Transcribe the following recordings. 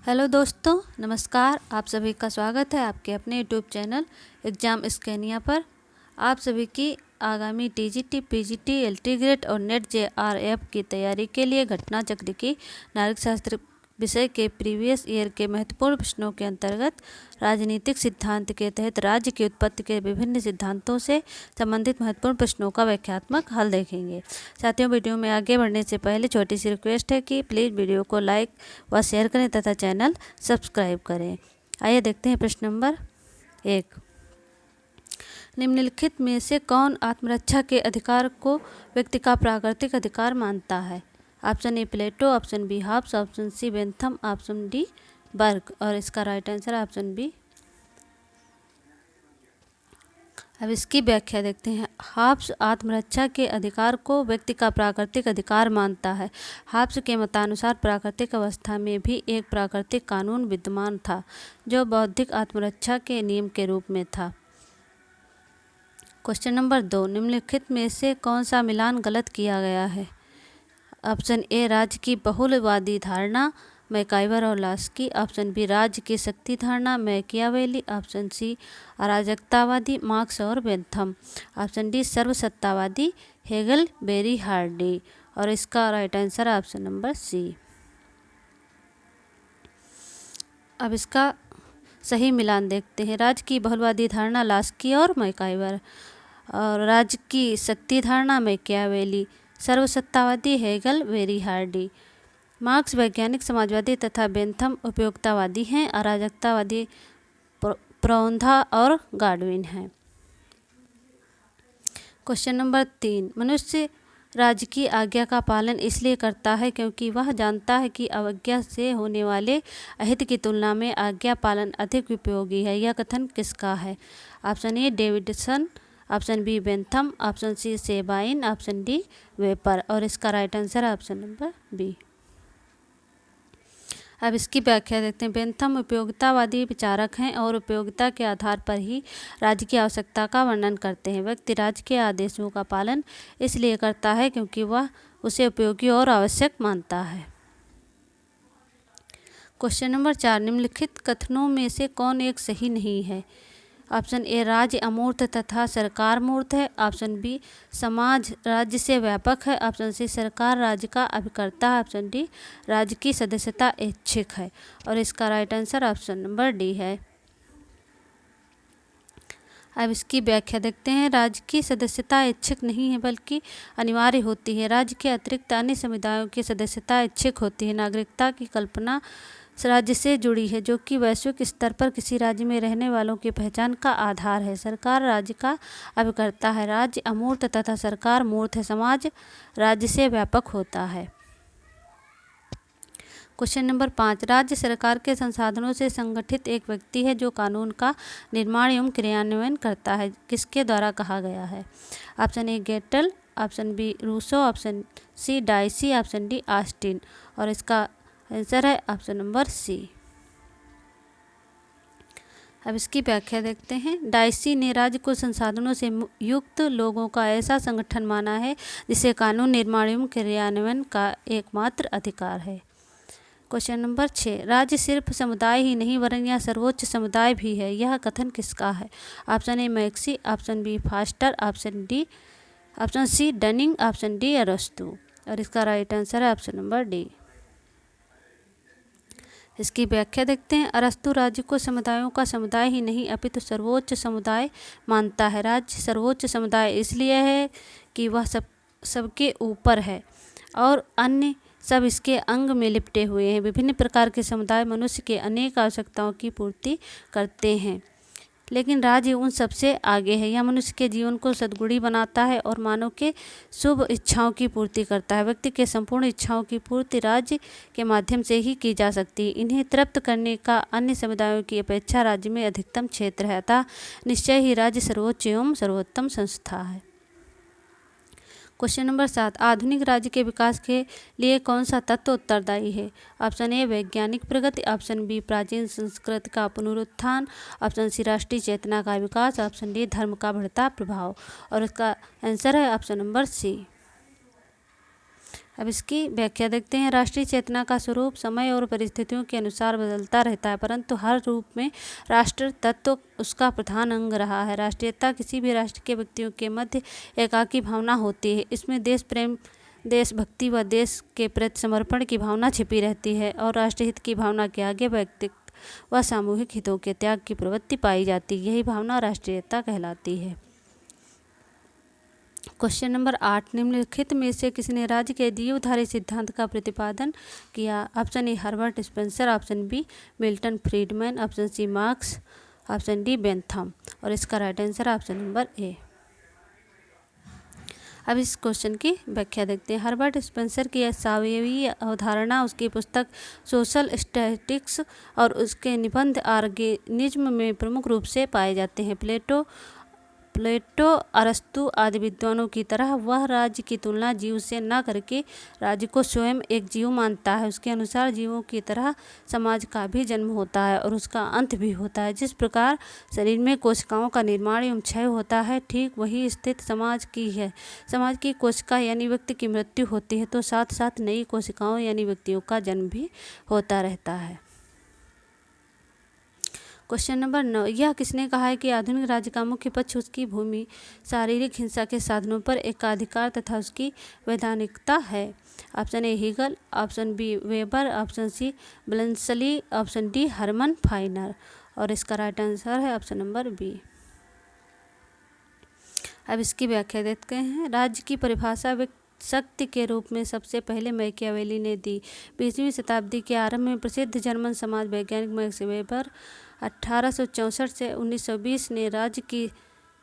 Hello दोस्तों, नमस्कार। आप सभी का स्वागत है आपके अपने यूट्यूब चैनल एग्ज़ाम स्कैनिया पर। आप सभी की आगामी टीजीटी, पीजीटी, एलटी ग्रेड और नेट जेआरएफ की तैयारी के लिए घटना चक्र की नागरिक शास्त्र विषय के प्रीवियस ईयर के महत्वपूर्ण प्रश्नों के अंतर्गत राजनीतिक सिद्धांत के तहत राज्य की उत्पत्ति के विभिन्न सिद्धांतों से संबंधित महत्वपूर्ण प्रश्नों का व्याख्यात्मक हल देखेंगे। साथियों, वीडियो में आगे बढ़ने से पहले छोटी सी रिक्वेस्ट है कि प्लीज़ वीडियो को लाइक व शेयर करें तथा चैनल सब्सक्राइब करें। आइए देखते हैं प्रश्न नंबर 1। निम्नलिखित में से कौन आत्मरक्षा के अधिकार को व्यक्ति का प्राकृतिक अधिकार मानता है? Option A Plato, option B Hobbes, option C Bentham, option D Burke. और इसका राइट आंसर ऑप्शन बी। अब इसकी व्याख्या देखते हैं। हॉब्स आत्मरक्षा के अधिकार को व्यक्ति का प्राकृतिक अधिकार मानता है। हॉब्स के मतानुसार प्राकृतिक अवस्था में भी एक प्राकृतिक कानून विद्यमान था जो बौद्धिक आत्मरक्षा के नियम के रूप में था। Question number 2। निम्नलिखित में से कौन सा मिलान गलत किया गया है? ऑप्शन ए राज्य की बहुलवादी धारणा, मैकाइवर और लास्की। ऑप्शन बी राज्य की शक्ति धारणा, मैकियावेली। ऑप्शन सी अराजकतावादी, मार्क्स और बेंथम। ऑप्शन डी सर्वसत्तावादी, हेगल, बेरी, हार्डी। और इसका right answer option number C. अब इसका सही मिलान देखते हैं। राज्य की बहुलवादी धारणा लास्की और मैकाइवर, और राज्य की शक्ति धारणा मैकियावेली, सर्वसत्तावादी हेगल, बेरी, हार्डी। मार्क्स वैज्ञानिक समाजवादी तथा बेंथम उपयोगितावादी हैं। अराजकतावादी प्रोंधा और गाडविन हैं। Question number 3। मनुष्य राज्य की आज्ञा का पालन इसलिए करता है क्योंकि वह जानता है कि अवज्ञा से होने वाले अहित की तुलना में आज्ञा पालन अधिक उपयोगी है। यह कथन किसका है? Option A Davidson, option B Bentham, option C Sabine, option D vapour. और इसका right answer option number B. अब इसकी व्याख्या देखते हैं। बेंथम उपयोगितावादी विचारक हैं और उपयोगिता के आधार पर ही राज्य की आवश्यकता का वर्णन करते हैं। व्यक्ति राज्य के आदेशों का पालन इसलिए करता है क्योंकि वह उसे उपयोगी और आवश्यक मानता है। Question number 4। निम्नलिखित कथनों में से कौन एक सही नहीं है? ऑप्शन ए राज्य अमूर्त तथा सरकार मूर्त है। ऑप्शन बी समाज राज्य से व्यापक है। ऑप्शन सी सरकार राज्य का अभिकर्ता है। ऑप्शन डी राज्य की सदस्यता ऐच्छिक है। और इसका right answer option number D है। अब इसकी व्याख्या देखते हैं। राज्य की सदस्यता ऐच्छिक नहीं है बल्कि अनिवार्य होती है। राज्य के अतिरिक्त अन्य समुदायों की सदस्यता ऐच्छिक होती है। नागरिकता की कल्पना राज्य से जुड़ी है जो कि वैश्विक स्तर पर किसी राज्य में रहने वालों की पहचान का आधार है। सरकार राज्य का अभिकर्ता है। राज्य अमूर्त तथा सरकार मूर्त है। समाज राज्य से व्यापक होता है। Question number 5। राज्य सरकार के संसाधनों से संगठित एक व्यक्ति है जो कानून का निर्माण एवं क्रियान्वयन करता है। किसके द्वारा कहा गया है? Option A Gettell, option B Rousseau, option C Dicey, option D Austin. और इसका आंसर है ऑप्शन नंबर सी। अब इसकी व्याख्या देखते हैं। डाइसी ने राज्य को संसाधनों से युक्त लोगों का ऐसा संगठन माना है जिसे कानून निर्माण एवं क्रियान्वयन का एकमात्र अधिकार है। Question number 6। राज्य सिर्फ समुदाय ही नहीं वरन यह सर्वोच्च समुदाय भी है। यह कथन किसका है? Option A Maxey, option B Foster, option C Dunning, option D अरस्तु। और इसका राइट आंसर है ऑप्शन नंबर डी। इसकी व्याख्या देखते हैं। अरस्तु राज्य को समुदायों का समुदाय ही नहीं अपितु सर्वोच्च समुदाय मानता है। राज्य सर्वोच्च समुदाय इसलिए है कि वह सबके ऊपर है और अन्य सब इसके अंग में लिपटे हुए हैं। विभिन्न प्रकार के समुदाय मनुष्य के अनेक आवश्यकताओं की पूर्ति करते हैं, लेकिन राज्य उन सबसे आगे है। यह मनुष्य के जीवन को सद्गुणी बनाता है और मानव के शुभ इच्छाओं की पूर्ति करता है। व्यक्ति के संपूर्ण इच्छाओं की पूर्ति राज्य के माध्यम से ही की जा सकती है। इन्हें तृप्त करने का अन्य समुदायों की अपेक्षा राज्य में अधिकतम क्षेत्र है, अतः निश्चय ही राज्य सर्वोच्च एवं सर्वोत्तम संस्था है। Question number 7। आधुनिक राज्य के विकास के लिए कौन सा तत्व उत्तरदायी है? ऑप्शन ए वैज्ञानिक प्रगति, ऑप्शन बी प्राचीन संस्कृति का पुनरुत्थान, ऑप्शन सी राष्ट्रीय चेतना का विकास, ऑप्शन डी धर्म का बढ़ता प्रभाव। और इसका आंसर है ऑप्शन नंबर सी। अब इसकी व्याख्या देखते हैं। राष्ट्रीय चेतना का स्वरूप समय और परिस्थितियों के अनुसार बदलता रहता है, परंतु हर रूप में राष्ट्र तत्व उसका प्रधान अंग रहा है। राष्ट्रीयता किसी भी राष्ट्र के व्यक्तियों के मध्य एकाकी भावना होती है। इसमें देश प्रेम, देशभक्ति व देश के प्रति समर्पण की भावना छिपी रहती है और राष्ट्रहित की भावना के आगे व्यक्तिगत व सामूहिक हितों के त्याग की प्रवृत्ति पाई जाती है। यही भावना राष्ट्रीयता कहलाती है। क्वेश्चन नंबर 8, निम्नलिखित में से किसने राज्य के जीवधारी सिद्धांत का प्रतिपादन किया? Option A Herbert Spencer, option B Milton Friedman, option C Marx, option D Bentham. और इसका right answer option number A. अब इस क्वेश्चन की व्याख्या देखते हैं। हर्बर्ट स्पेंसर की सावयवी अवधारणा उसकी पुस्तक सोशल स्टैटिक्स और उसके निबंध ऑर्गेनिज्म में प्रमुख रूप से पाए जाते हैं। प्लेटो, अरस्तु आदि विद्वानों की तरह वह राज्य की तुलना जीव से न करके राज्य को स्वयं एक जीव मानता है। उसके अनुसार जीवों की तरह समाज का भी जन्म होता है और उसका अंत भी होता है। जिस प्रकार शरीर में कोशिकाओं का निर्माण एवं क्षय होता है, ठीक वही स्थिति समाज की है। समाज की कोशिका यानी व्यक्ति की मृत्यु होती है तो साथ साथ नई कोशिकाओं यानी व्यक्तियों का जन्म भी होता रहता है। क्वेश्चन नंबर 9, यह किसने कहा है कि आधुनिक राज्य का मुख्य पक्ष उसकी भूमि, शारीरिक हिंसा के साधनों पर एकाधिकार तथा उसकी वैधानिकता है? Option A Hegel, option B Weber, option C Bluntschli, option D Herman Finer. और इसका राइट आंसर है ऑप्शन नंबर बी। अब इसकी व्याख्या देखते हैं। राज्य की परिभाषा शक्ति के रूप में सबसे पहले मैकियावेली ने दी। 20वीं शताब्दी के आरंभ में प्रसिद्ध जर्मन समाज वैज्ञानिक मैक्स वेबर 1864 से 1920 ने राज्य की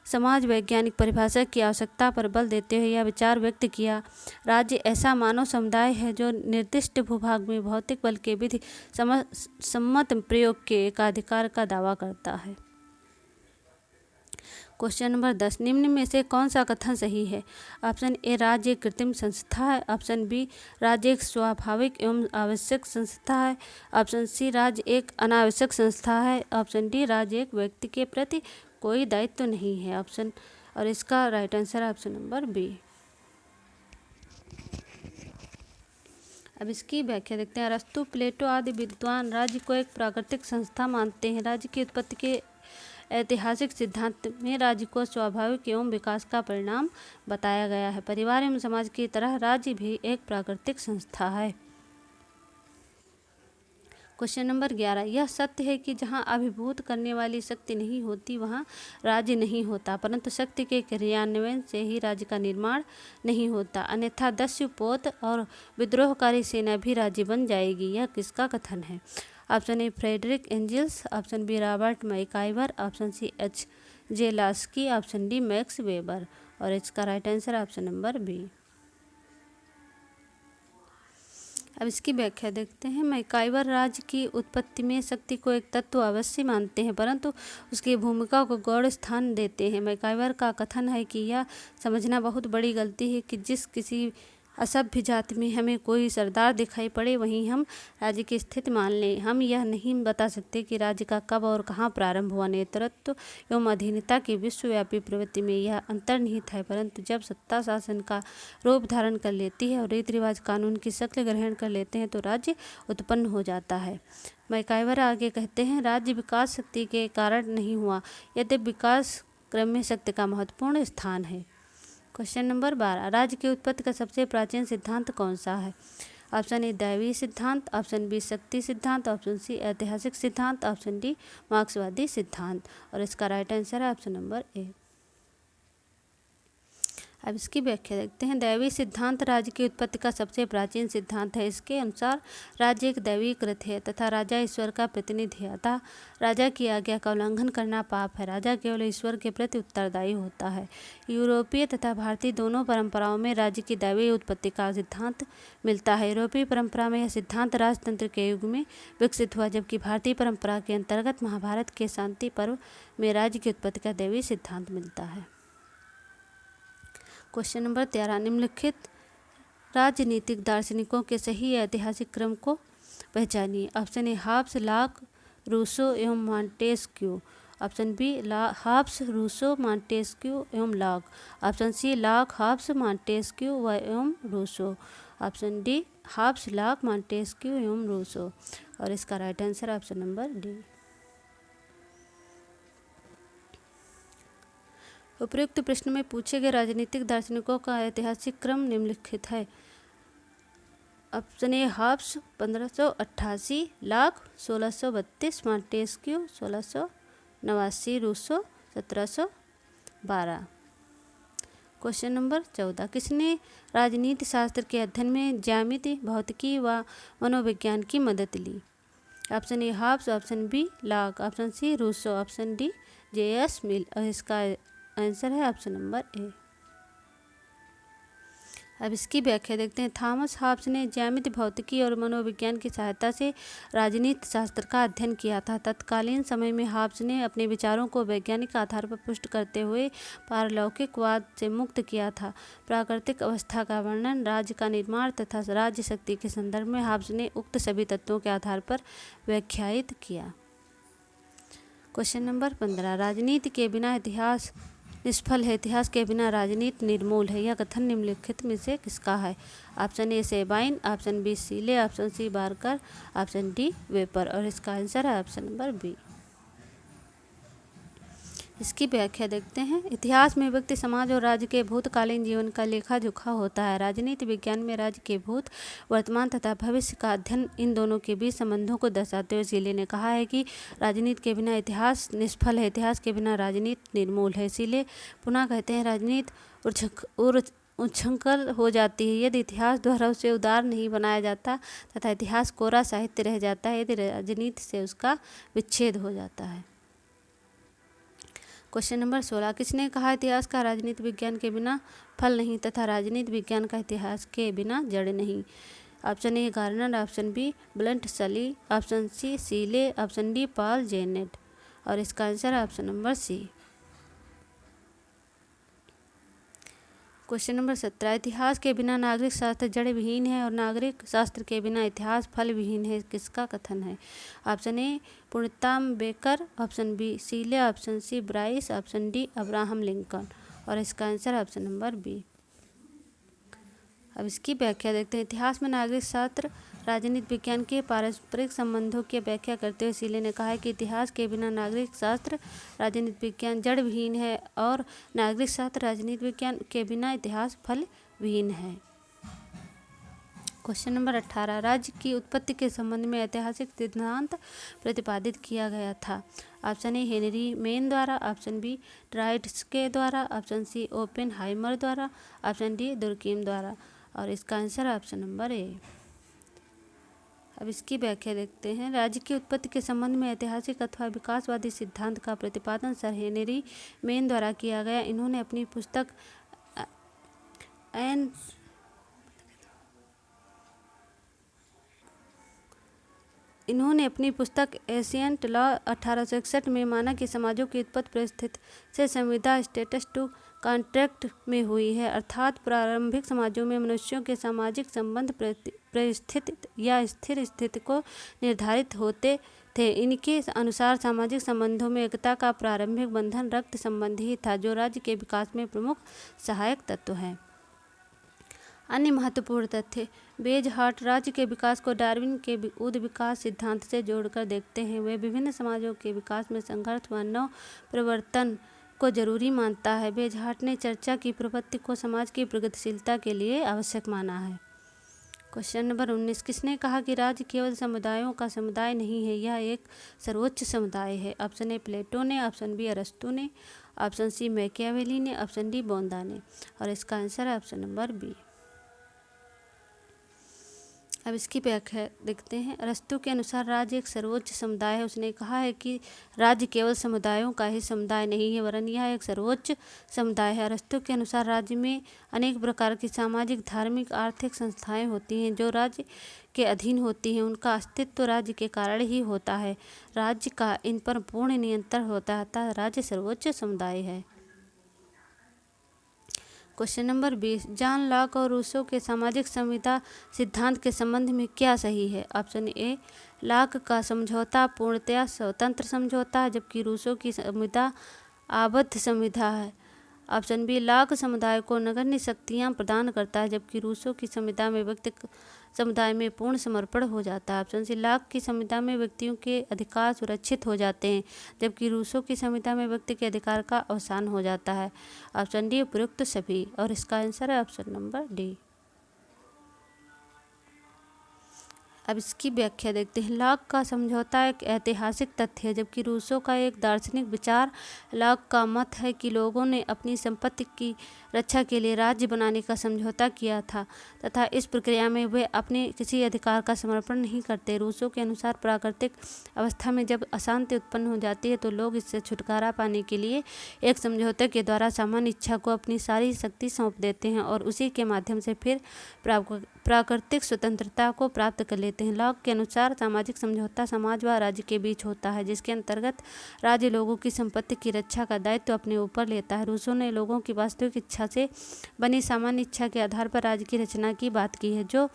समाज वैज्ञानिक परिभाषा की आवश्यकता पर बल देते हुए यह विचार व्यक्त किया। राज्य ऐसा मानव समुदाय है जो निर्दिष्ट भूभाग में भौतिक बल के विधि सम्मत प्रयोग के एकाधिकार का दावा करता है। क्वेश्चन नंबर 10, निम्न में से कौन सा कथन सही है? ऑप्शन ए राज्य एक कृत्रिम संस्था है, ऑप्शन बी राज्य एक स्वाभाविक एवं आवश्यक संस्था है, ऑप्शन सी राज्य एक अनावश्यक संस्था है, ऑप्शन डी राज्य एक व्यक्ति के प्रति कोई दायित्व नहीं है। और इसका right answer option number B. अब इसकी व्याख्या देखते हैं। अरस्तु, प्लेटो आदि विद्वान राज्य को एक प्राकृतिक संस्था मानते हैं। राज्य की उत्पत्ति के ऐतिहासिक सिद्धांत में राज्य को स्वाभाविक एवं विकास का परिणाम बताया गया है। परिवार एवं समाज की तरह राज्य भी एक प्राकृतिक संस्था है। क्वेश्चन नंबर 11, यह सत्य है कि जहाँ अभिभूत करने वाली शक्ति नहीं होती वहाँ राज्य नहीं होता, परंतु शक्ति के क्रियान्वयन से ही राज्य का निर्माण नहीं होता, अन्यथा दस्युपोत और विद्रोहकारी सेना भी राज्य बन जाएगी। यह किसका कथन है? Option A Frederick Engels, option B Robert MacIver, option C H.J. Laski, option D Max Weber. और इसका right answer option number B. अब इसकी व्याख्या देखते हैं। मैकाइवर राज्य की उत्पत्ति में शक्ति को एक तत्व अवश्य मानते हैं, परंतु उसकी भूमिका को गौण स्थान देते हैं। मैकाइवर का कथन है कि यह समझना बहुत बड़ी गलती है कि जिस किसी असभ्य जाति में हमें कोई सरदार दिखाई पड़े वहीं हम राज्य की स्थिति मान लें। हम यह नहीं बता सकते कि राज्य का कब और कहाँ प्रारंभ हुआ। नेतृत्व एवं अधीनता की विश्वव्यापी प्रवृत्ति में यह अंतर्निहित है, परंतु जब सत्ता शासन का रूप धारण कर लेती है और रीति रिवाज कानून की शक्ल ग्रहण कर लेते हैं तो राज्य उत्पन्न हो जाता है। मैकाइवर आगे कहते हैं, राज्य विकास शक्ति के कारण नहीं हुआ, यद्यपि विकास क्रम में शक्ति का महत्वपूर्ण स्थान है। क्वेश्चन नंबर 12, राज्य की उत्पत्ति का सबसे प्राचीन सिद्धांत कौन सा है? ऑप्शन ए दैवीय सिद्धांत, ऑप्शन बी शक्ति सिद्धांत, ऑप्शन सी ऐतिहासिक सिद्धांत, ऑप्शन डी मार्क्सवादी सिद्धांत। और इसका राइट आंसर है ऑप्शन नंबर ए। अब इसकी व्याख्या देखते हैं। दैवीय सिद्धांत राज्य की उत्पत्ति का सबसे प्राचीन सिद्धांत है। इसके अनुसार राज्य एक दैवीकृत है तथा राजा ईश्वर का प्रतिनिधि है, अतः राजा की आज्ञा का उल्लंघन करना पाप है। राजा केवल ईश्वर के प्रति उत्तरदायी होता है। यूरोपीय तथा भारतीय दोनों परंपराओं में राज्य की दैवीय उत्पत्ति का सिद्धांत मिलता है। यूरोपीय परंपरा में यह सिद्धांत राजतंत्र के युग में विकसित हुआ, जबकि भारतीय परंपरा के अंतर्गत महाभारत के शांति पर्व में राज्य की उत्पत्ति का दैवीय सिद्धांत मिलता है। क्वेश्चन नंबर 13, निम्नलिखित राजनीतिक दार्शनिकों के सही ऐतिहासिक क्रम को पहचानिए। Option A Hobbes, Locke, Rousseau एवं Montesquieu, option B Hobbes, Rousseau, Montesquieu एवं Locke. Option C Locke, Hobbes, Montesquieu व एवं Rousseau. Option D Hobbes, Locke, Montesquieu एवं रूसो। और इसका right answer option number D. उपयुक्त प्रश्न में पूछे गए राजनीतिक दार्शनिकों का ऐतिहासिक क्रम निम्नलिखित है। Option A Hobbes 1588, Locke 1632, Montesquieu 1689, Rousseau 1712। Question number 14, किसने राजनीति शास्त्र के अध्ययन में ज्यामिति, भौतिकी व मनोविज्ञान की मदद ली? Option A Hobbes, option B Locke, option C Rousseau, option D J.S. Mill. और इसका आंसर है ऑप्शन नंबर ए। अब इसकी व्याख्या देखते हैं। थॉमस हॉब्स ने ज्यामिति, भौतिकी और मनोविज्ञान की सहायता से राजनीति शास्त्र का अध्ययन किया था। तत्कालीन समय में हॉब्स ने अपने विचारों को वैज्ञानिक आधार पर पुष्ट करते हुए पारलौकिकवाद से मुक्त किया था। प्राकृतिक अवस्था का वर्णन, राज्य का निर्माण तथा राज्य शक्ति के संदर्भ में हॉब्स ने उक्त सभी तत्वों के आधार पर व्याख्यायित किया। क्वेश्चन नंबर 15, राजनीति के बिना इतिहास निष्फल है, इतिहास के बिना राजनीति निर्मूल है, यह कथन निम्नलिखित में से किसका है? Option A Sabine, option B Seeley, option C Barker, option D vapour. और इसका आंसर है ऑप्शन नंबर बी। इसकी व्याख्या देखते हैं। इतिहास में व्यक्ति, समाज और राज्य के भूतकालीन जीवन का लेखा जोखा होता है। राजनीति विज्ञान में राज्य के भूत, वर्तमान तथा भविष्य का अध्ययन इन दोनों के बीच संबंधों को दर्शाते हुए सीले ने कहा है कि राजनीति के बिना इतिहास निष्फल है, इतिहास के बिना राजनीति निर्मूल है। सीले पुनः कहते हैं राजनीति उच्छृंखल हो जाती है यदि इतिहास द्वारा उसे उदार नहीं बनाया जाता तथा इतिहास कोरा साहित्य रह जाता है यदि राजनीति से उसका विच्छेद हो जाता है। क्वेश्चन नंबर 16, किसने कहा इतिहास का राजनीति विज्ञान के बिना फल नहीं तथा राजनीति विज्ञान का इतिहास के बिना जड़ नहीं? Option A Garner, option B Bluntschli, option C Seeley, option D Paul Janet. और इसका आंसर है option number C. Question number 17, इतिहास के बिना नागरिक शास्त्र जड़ विहीन है और नागरिक शास्त्र के बिना इतिहास फल विहीन है, किसका कथन है? Option A Puntam Becker, option B Seeley, option C Bryce, option D Abraham Lincoln. और इसका आंसर है ऑप्शन नंबर बी। अब इसकी व्याख्या देखते हैं। इतिहास में नागरिक शास्त्र राजनीति विज्ञान के पारस्परिक संबंधों की व्याख्या करते हुए सीले ने कहा है कि इतिहास के बिना नागरिक शास्त्र राजनीति विज्ञान जड़ विहीन है और नागरिक शास्त्र राजनीति विज्ञान के बिना इतिहास फल विहीन है। क्वेश्चन नंबर 18, राज्य की उत्पत्ति के संबंध में ऐतिहासिक सिद्धांत प्रतिपादित किया गया था। ऑप्शन ए हेनरी मेन द्वारा, ऑप्शन बी ड्राइड्स के द्वारा, ऑप्शन सी ओपेनहाइमर द्वारा, ऑप्शन डी दुर्कीम द्वारा। और इसका आंसर है ऑप्शन नंबर ए। अब इसकी व्याख्या देखते हैं। राज्य की उत्पत्ति के संबंध में ऐतिहासिक अथवा विकासवादी सिद्धांत का प्रतिपादन सर हेनरी मेन द्वारा किया गया। इन्होंने अपनी पुस्तक एशियंट लॉ 1861 में माना कि समाजों की उत्पत्ति परिस्थिति से संविदा स्टेटस टू कॉन्ट्रैक्ट में हुई है, अर्थात प्रारंभिक समाजों में मनुष्यों के सामाजिक संबंध परिस्थिति या स्थिर स्थिति को निर्धारित होते थे। इनके अनुसार सामाजिक संबंधों में एकता का प्रारंभिक बंधन रक्त संबंध ही था, जो राज्य के विकास में प्रमुख सहायक तत्व है। अन्य महत्वपूर्ण तथ्य, बेजहार्ट राज्य के विकास को डार्विन के उद विकास सिद्धांत से जोड़कर देखते हैं। वे विभिन्न समाजों के विकास में संघर्ष व नव प्रवर्तन को जरूरी मानता है। बेजहार्ट ने चर्चा की प्रवृत्ति को समाज की प्रगतिशीलता के लिए आवश्यक माना है। क्वेश्चन नंबर 19, किसने कहा कि राज्य केवल समुदायों का समुदाय नहीं है, यह एक सर्वोच्च समुदाय है? ऑप्शन ए प्लेटो ने, ऑप्शन बी अरस्तु ने, ऑप्शन सी मैकियावेली ने, ऑप्शन डी बोंदा ने। और इसका आंसर है ऑप्शन नंबर बी। अब इसकी व्याख्या देखते हैं। अरस्तु के अनुसार राज्य एक सर्वोच्च समुदाय है। उसने कहा है कि राज्य केवल समुदायों का ही समुदाय नहीं है, वरन यह एक सर्वोच्च समुदाय है। अरस्तु के अनुसार राज्य में अनेक प्रकार की सामाजिक, धार्मिक, आर्थिक संस्थाएं होती हैं जो राज्य के अधीन होती हैं। उनका अस्तित्व राज्य के कारण ही होता है। राज्य का इन पर पूर्ण नियंत्रण होता है, अतः राज्य सर्वोच्च समुदाय है। क्वेश्चन नंबर 20, जॉन लॉक और रूसो के सामाजिक संविदा सिद्धांत के संबंध में क्या सही है? ऑप्शन ए, लॉक का समझौता पूर्णतया स्वतंत्र समझौता है, जबकि रूसो की संविदा आबद्ध संविदा है। ऑप्शन बी, लॉक समुदाय को नगण्य शक्तियाँ प्रदान करता है, जबकि रूसो की संविदा में व्यक्ति समुदाय में पूर्ण समर्पण हो जाता है। ऑप्शन सी, लॉक की संविदा में व्यक्तियों के अधिकार सुरक्षित हो जाते हैं, जबकि रूसो की संविदा में व्यक्ति के अधिकार का अवसान हो जाता है। ऑप्शन डी उपयुक्त सभी, और इसका आंसर है ऑप्शन नंबर डी। अब इसकी व्याख्या देखते हैं। लॉक का समझौता एक ऐतिहासिक तथ्य है, जबकि रूसो का एक दार्शनिक विचार। लॉक का मत है कि लोगों ने अपनी संपत्ति की रक्षा के लिए राज्य बनाने का समझौता किया था तथा इस प्रक्रिया में वे अपने किसी अधिकार का समर्पण नहीं करते। रूसो के अनुसार प्राकृतिक अवस्था में जब अशांति उत्पन्न हो जाती है तो लोग इससे छुटकारा पाने के लिए एक समझौते के द्वारा सामान्य इच्छा को अपनी सारी शक्ति सौंप देते हैं और उसी के माध्यम से फिर प्राकृतिक स्वतंत्रता को प्राप्त कर लेते हैं। लॉक के अनुसार सामाजिक समझौता समाज व राज्य के बीच होता है, जिसके अंतर्गत राज्य लोगों की संपत्ति की रक्षा का दायित्व अपने ऊपर लेता है। रूसो ने लोगों की वास्तविक इच्छा से बनी सामान्य इच्छा के आधार पर राज्य की रचना की बात की है, जो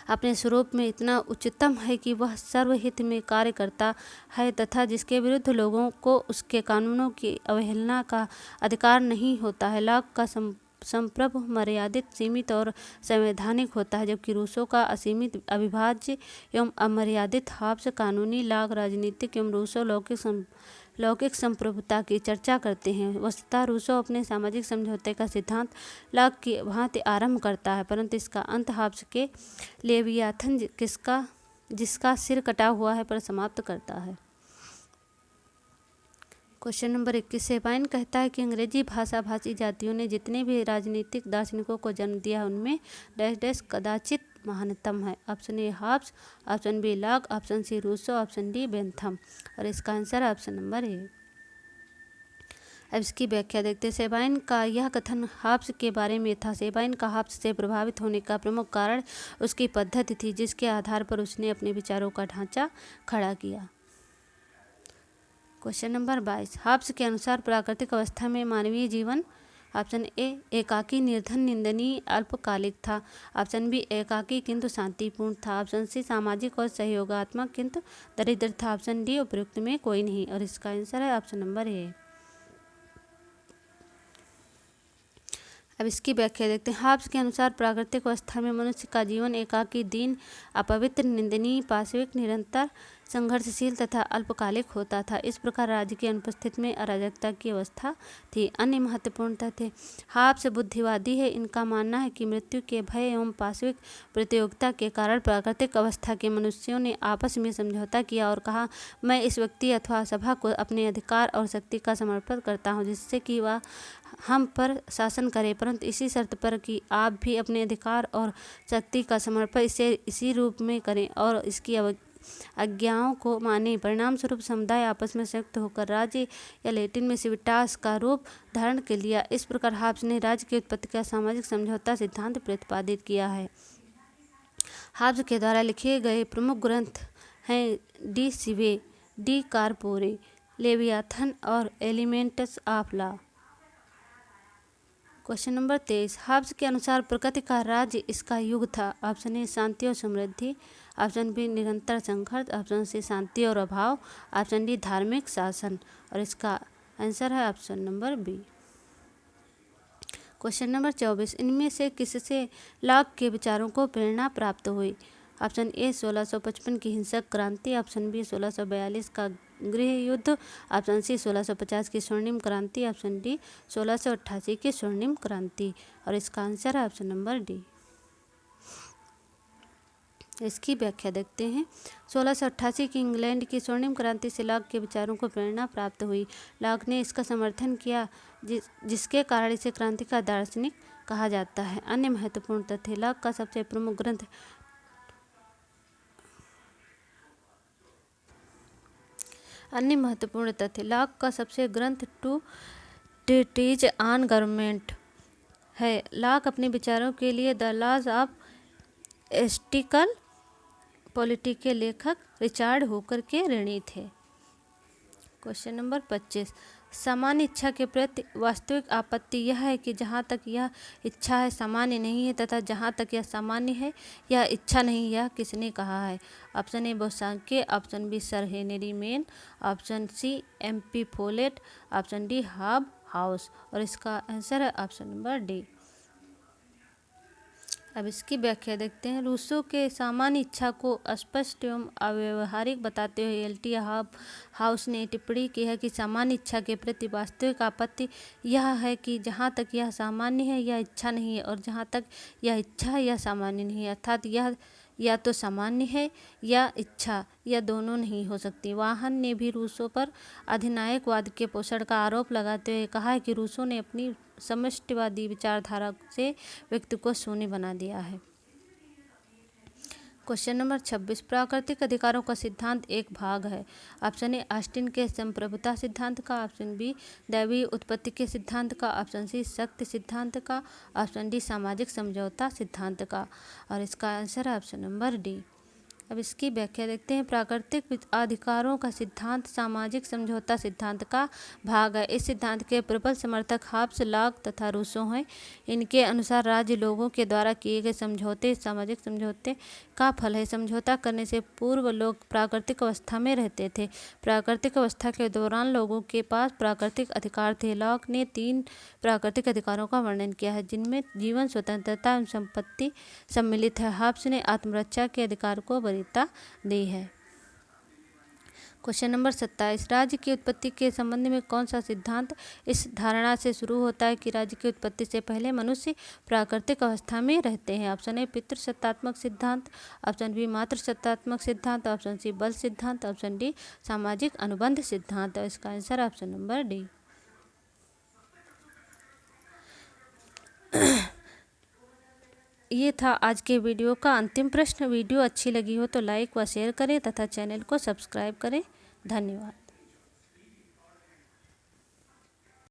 अपने स्वरूप में इतना उच्चतम है कि वह सर्वहित में कार्य करता है तथा जिसके विरुद्ध लोगों को उसके कानूनों की अवहेलना का अधिकार नहीं होता है। लॉक का संप्रभ मर्यादित, सीमित और संवैधानिक होता है, जबकि रूसो का असीमित, अविभाज्य एवं अमर्यादित। हॉब्स कानूनी, लॉक राजनीतिक एवं रूसो लौकिक संप्रभुता की चर्चा करते हैं। वस्तुतः रूसो अपने सामाजिक समझौते का सिद्धांत लॉक की भांति आरंभ करता है, परंतु इसका अंत हॉब्स के लेवियाथन जिसका सिर कटा हुआ है पर समाप्त करता है। क्वेश्चन नंबर 21, सेबाइन कहता है कि अंग्रेजी भाषा भाषी जातियों ने जितने भी राजनीतिक दार्शनिकों को जन्म दिया उनमें डैश डैश कदाचित महानतम है। Option A Hobbes, option B Locke, option C Rousseau, option D Bentham, और इसका आंसर है ऑप्शन नंबर ए। अब इसकी व्याख्या देखते हैं। सेबाइन का यह कथन हॉब्स के बारे में था। सेबाइन का हॉब्स से प्रभावित होने का प्रमुख कारण उसकी पद्धति थी, जिसके आधार पर उसने अपने विचारों का ढांचा खड़ा किया। क्वेश्चन नंबर 22, हॉब्स के अनुसार प्राकृतिक अवस्था में मानवीय जीवन। ऑप्शन ए एकाकी, निर्धन, निंदनीय, अल्पकालिक था। ऑप्शन बी एकाकी किंतु शांतिपूर्ण था। ऑप्शन सी सामाजिक और सहयोगात्मक किंतु दरिद्र था। ऑप्शन डी उपयुक्त में कोई नहीं, और इसका आंसर है ऑप्शन नंबर ए। अब इसकी व्याख्या देखते हैं। हॉब्स के अनुसार प्राकृतिक अवस्था में मनुष्य का जीवन एकाकी, दीन, अपवित्र, निंदनीय, पाशविक, निरंतर संघर्षशील तथा अल्पकालिक होता था। इस प्रकार राज्य की अनुपस्थिति में अराजकता की अवस्था थी। अन्य महत्वपूर्ण तथ्य, हॉब्स बुद्धिवादी है। इनका मानना है कि मृत्यु के भय एवं पाशविक प्रतियोगिता के कारण प्राकृतिक अवस्था के मनुष्यों ने आपस में समझौता किया और कहा, मैं इस व्यक्ति अथवा सभा को अपने अधिकार और शक्ति का समर्पण करता हूँ जिससे कि वह हम पर शासन करे, परंतु इसी शर्त पर कि आप भी अपने अधिकार और शक्ति का समर्पण इसी रूप में करें और इसकी आज्ञाओं को माने। परिणाम स्वरूप समुदाय आपस में संयुक्त होकर राज्य या लैटिन में सिविटास का रूप धारण कर लिया। इस प्रकार हॉब्स ने राज्य की उत्पत्ति का सामाजिक समझौता सिद्धांत प्रतिपादित किया है। हॉब्स के द्वारा लिखे गए प्रमुख ग्रंथ हैं De Cive, De Corpore, Leviathan और elements of law. Question number 23, Hobbes के अनुसार प्रकृति का राज्य इसका युग था। ऑप्शन ए शांति और समृद्धि, ऑप्शन बी निरंतर संघर्ष, ऑप्शन सी शांति और अभाव, ऑप्शन डी धार्मिक शासन, और इसका आंसर है option number B. Question number 24, इनमें से किससे लॉक के विचारों को प्रेरणा प्राप्त हुई? ऑप्शन ए 1655 की हिंसक क्रांति, ऑप्शन बी 1642 का गृह युद्ध, ऑप्शन सी 1650 की स्वर्णिम क्रांति, ऑप्शन डी 1688 की स्वर्णिम क्रांति, और इसका आंसर है ऑप्शन नंबर डी। इसकी व्याख्या देखते हैं। 1688 की इंग्लैंड की स्वर्णिम क्रांति से लॉक के विचारों को प्रेरणा प्राप्त हुई। लॉक ने इसका समर्थन किया जिसके कारण इसे क्रांति का दार्शनिक कहा जाता है। अन्य महत्वपूर्ण तथ्य, लॉक का सबसे प्रमुख ग्रंथ लॉक का सबसे ग्रंथ टू ट्रीटीज ऑन गवर्नमेंट है। लॉक अपने विचारों के लिए द लॉज ऑफ एस्टिकल पॉलिटी के लेखक रिचार्ड हुकर के ऋणी थे। क्वेश्चन नंबर 25, सामान्य इच्छा के प्रति वास्तविक आपत्ति यह है कि जहाँ तक यह इच्छा है सामान्य नहीं है, तथा जहाँ तक यह सामान्य है यह इच्छा नहीं। यह किसने कहा है? Option A Bosanquet, option B sir Henry Maine, option C MP Follett, option D Hobhouse. और इसका आंसर है ऑप्शन नंबर डी। अब इसकी व्याख्या देखते हैं। रूसो के सामान्य इच्छा को अस्पष्ट एवं अव्यवहारिक बताते हुए एल्टी हाउस ने टिप्पणी की है कि सामान्य इच्छा के प्रति वास्तविक आपत्ति यह है कि जहाँ तक यह सामान्य है यह इच्छा नहीं है, और जहाँ तक यह इच्छा है यह सामान्य नहीं है। अर्थात यह या तो सामान्य है या इच्छा, यह दोनों नहीं हो सकती। वाहन ने भी रूसो पर अधिनायकवाद के पोषण का आरोप लगाते हुए कहा है कि रूसो ने अपनी समष्टिवादी विचारधारा से व्यक्ति को शून्य बना दिया है। क्वेश्चन नंबर 26, प्राकृतिक अधिकारों का सिद्धांत एक भाग है। ऑप्शन ए ऑस्टिन के संप्रभुता सिद्धांत का, ऑप्शन बी दैवीय उत्पत्ति के सिद्धांत का, ऑप्शन सी शक्ति सिद्धांत का, ऑप्शन डी सामाजिक समझौता सिद्धांत का। और इसका आंसर है ऑप्शन नंबर डी। अब इसकी व्याख्या देखते हैं। प्राकृतिक अधिकारों का सिद्धांत सामाजिक समझौता सिद्धांत का भाग है। इस सिद्धांत के प्रबल समर्थक हाब्स, लॉक तथा रूसो हैं। इनके अनुसार राज्य लोगों के द्वारा किए गए समझौते सामाजिक समझौते का फल है। समझौता करने से पूर्व लोग प्राकृतिक अवस्था में रहते थे। प्राकृतिक अवस्था के दौरान लोगों के पास प्राकृतिक अधिकार थे। लॉक ने 3 प्राकृतिक अधिकारों का वर्णन किया है, जिनमें जीवन, स्वतंत्रता एवं संपत्ति सम्मिलित है। हाब्स ने आत्मरक्षा के अधिकार को वरीयता दी है। क्वेश्चन नंबर 27, राज्य की उत्पत्ति के संबंध में कौन सा सिद्धांत इस धारणा से शुरू होता है कि राज्य की उत्पत्ति से पहले मनुष्य प्राकृतिक अवस्था में रहते हैं? ऑप्शन ए पितृसत्तात्मक सिद्धांत, ऑप्शन बी मातृसत्तात्मक सिद्धांत, ऑप्शन सी बल सिद्धांत, ऑप्शन डी सामाजिक अनुबंध सिद्धांत। इसका आंसर ऑप्शन नंबर डी। ये था आज के वीडियो का अंतिम प्रश्न। वीडियो अच्छी लगी हो तो लाइक व शेयर करें तथा चैनल को सब्सक्राइब करें। धन्यवाद।